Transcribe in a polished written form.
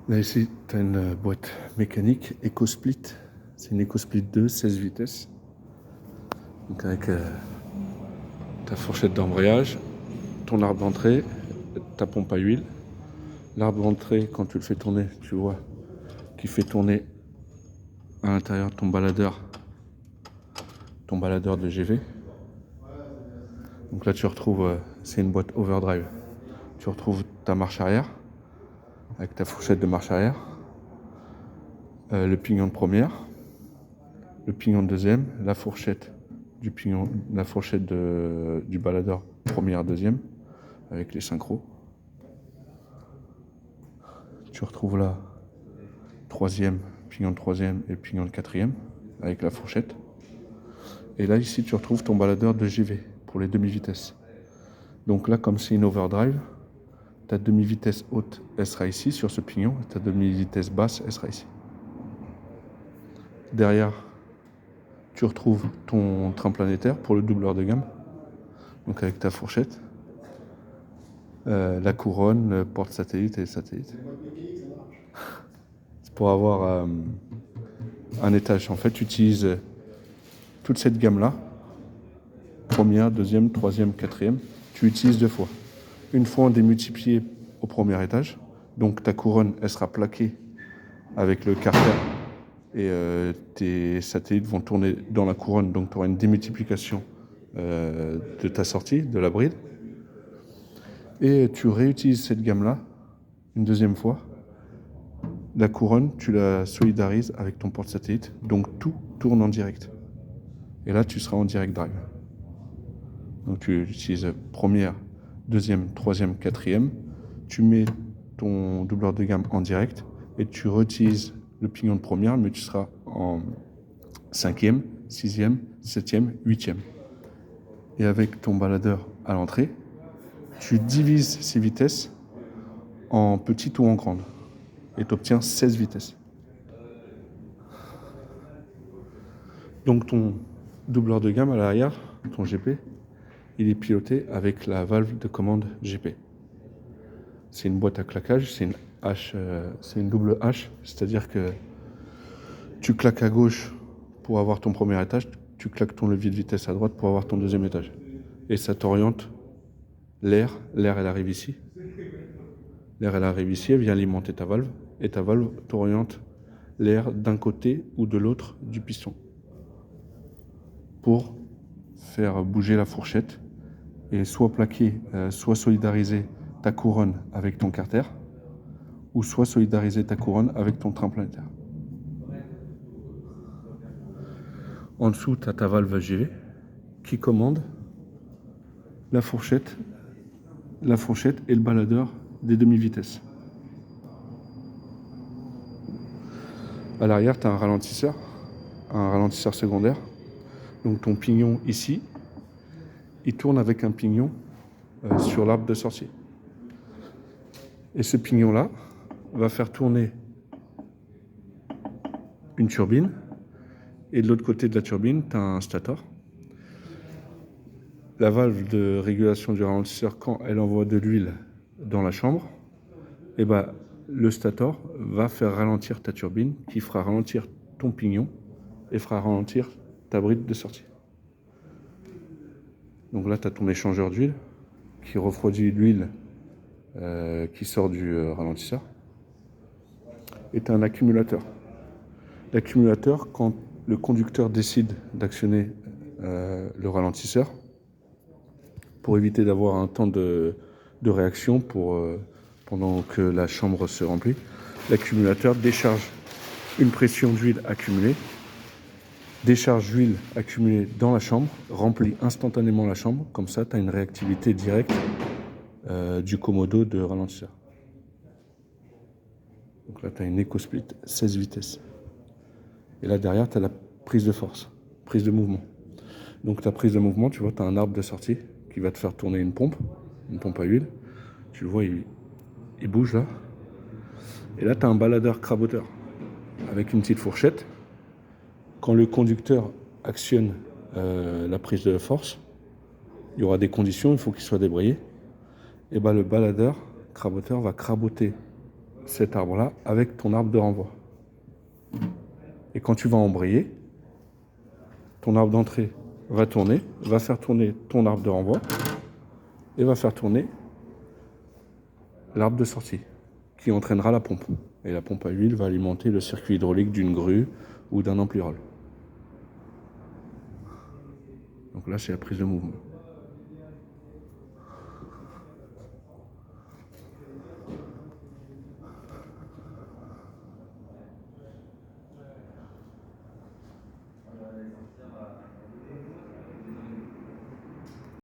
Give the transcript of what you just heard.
Là, ici, tu as une boîte mécanique EcoSplit. C'est une EcoSplit 2, 16 vitesses. Donc, avec ta fourchette d'embrayage, ton arbre d'entrée, ta pompe à huile. L'arbre d'entrée, quand tu le fais tourner, tu vois qu'il fait tourner à l'intérieur de ton baladeur de GV. Donc là, tu retrouves, c'est une boîte overdrive. Tu retrouves ta marche arrière, avec ta fourchette de marche arrière, le pignon de première, le pignon de deuxième, la fourchette du baladeur première, deuxième, avec les synchros. Tu retrouves là troisième, pignon de troisième et pignon de quatrième, avec la fourchette. Et là, ici, tu retrouves ton baladeur de GV pour les demi-vitesses. Donc là, comme c'est une overdrive, ta demi-vitesse haute, elle sera ici, sur ce pignon, et ta demi-vitesse basse, elle sera ici. Derrière, tu retrouves ton train planétaire pour le doubleur de gamme, donc avec ta fourchette, la couronne, le porte-satellite et le satellite. C'est pour avoir un étage. En fait, tu utilises toute cette gamme-là, première, deuxième, troisième, quatrième, tu utilises 2 fois. Une fois en démultiplié au premier étage, donc ta couronne, elle sera plaquée avec le carter et tes satellites vont tourner dans la couronne, donc tu auras une démultiplication de ta sortie, de la bride. Et tu réutilises cette gamme-là une deuxième fois. La couronne, tu la solidarises avec ton porte-satellite, donc tout tourne en direct. Et là, tu seras en direct drive. Donc tu utilises première, deuxième, troisième, quatrième. Tu mets ton doubleur de gamme en direct et tu réutilises le pignon de première, mais tu seras en cinquième, sixième, septième, huitième. Et avec ton baladeur à l'entrée, tu divises ces vitesses en petites ou en grandes. Et tu obtiens 16 vitesses. Donc ton doubleur de gamme à l'arrière, ton GP, il est piloté avec la valve de commande GP. C'est une boîte à claquage, c'est une H, c'est une double H, c'est-à-dire que tu claques à gauche pour avoir ton premier étage, tu claques ton levier de vitesse à droite pour avoir ton deuxième étage. Et ça t'oriente l'air elle arrive ici. L'air elle arrive ici, elle vient alimenter ta valve, et ta valve t'oriente l'air d'un côté ou de l'autre du piston pour faire bouger la fourchette et soit plaquer, soit solidariser ta couronne avec ton carter, ou soit solidariser ta couronne avec ton train planétaire. En dessous, tu as ta valve GV qui commande la fourchette et le baladeur des demi-vitesses. À l'arrière, tu as un ralentisseur secondaire. Donc ton pignon ici, il tourne avec un pignon sur l'arbre de sortie. Et ce pignon-là va faire tourner une turbine. Et de l'autre côté de la turbine, tu as un stator. La valve de régulation du ralentisseur, quand elle envoie de l'huile dans la chambre, et le stator va faire ralentir ta turbine, qui fera ralentir ton pignon et fera ralentir ta bride de sortie. Donc là, tu as ton échangeur d'huile qui refroidit l'huile qui sort du ralentisseur. Et tu as un accumulateur. L'accumulateur, quand le conducteur décide d'actionner le ralentisseur, pour éviter d'avoir un temps de réaction pendant que la chambre se remplit, l'accumulateur décharge une pression d'huile accumulée, décharge l'huile accumulée dans la chambre, remplit instantanément la chambre, comme ça tu as une réactivité directe du commodo de ralentisseur. Donc là tu as une EcoSplit 16 vitesses. Et là derrière tu as la prise de force, prise de mouvement. Donc ta prise de mouvement, tu vois, tu as un arbre de sortie qui va te faire tourner une pompe à huile. Tu le vois, il bouge là. Et là tu as un baladeur craboteur avec une petite fourchette. Quand le conducteur actionne la prise de force, il y aura des conditions, il faut qu'il soit débrayé. Et le baladeur craboteur va craboter cet arbre-là avec ton arbre de renvoi. Et quand tu vas embrayer, ton arbre d'entrée va tourner, va faire tourner ton arbre de renvoi et va faire tourner l'arbre de sortie qui entraînera la pompe. Et la pompe à huile va alimenter le circuit hydraulique d'une grue ou d'un empirole. Donc là, c'est la prise de mouvement.